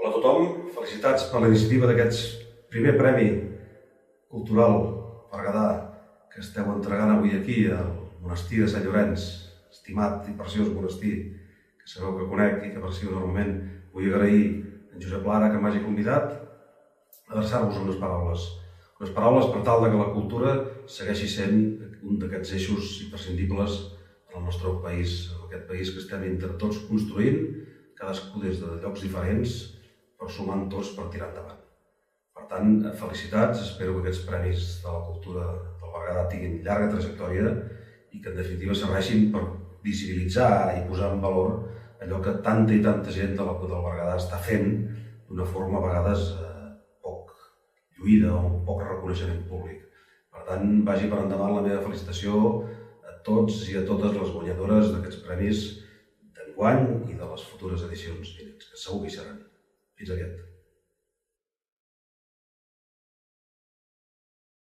Hola a tothom, felicitats per la iniciativa d'aquest primer Premi Cultural Berguedà que esteu entregant avui aquí al monestir de Sant Llorenç, estimat i preciós monestir que sabeu que conec i que aprecio enormement. Vull agrair a en Josep Lara que m'hagi convidat a adreçar-vos unes paraules per tal que la cultura segueixi sent un d'aquests eixos imprescindibles en el nostre país, en aquest país que estem entre tots construint, cadascú des de llocs diferents, però sumant tots per tirar endavant. Per tant, felicitats, espero que aquests premis de la cultura del Berguedà tinguin llarga trajectòria i que en definitiva serveixin per visibilitzar i posar en valor allò que tanta i tanta gent del Berguedà està fent d'una forma a vegades poc lluïda o poc reconeixement públic. Per tant, vagi per endavant la meva felicitació a tots i a totes les guanyadores d'aquests premis d'enguany i de les futures edicions vinents, que segur que hi seran. Fins aviat.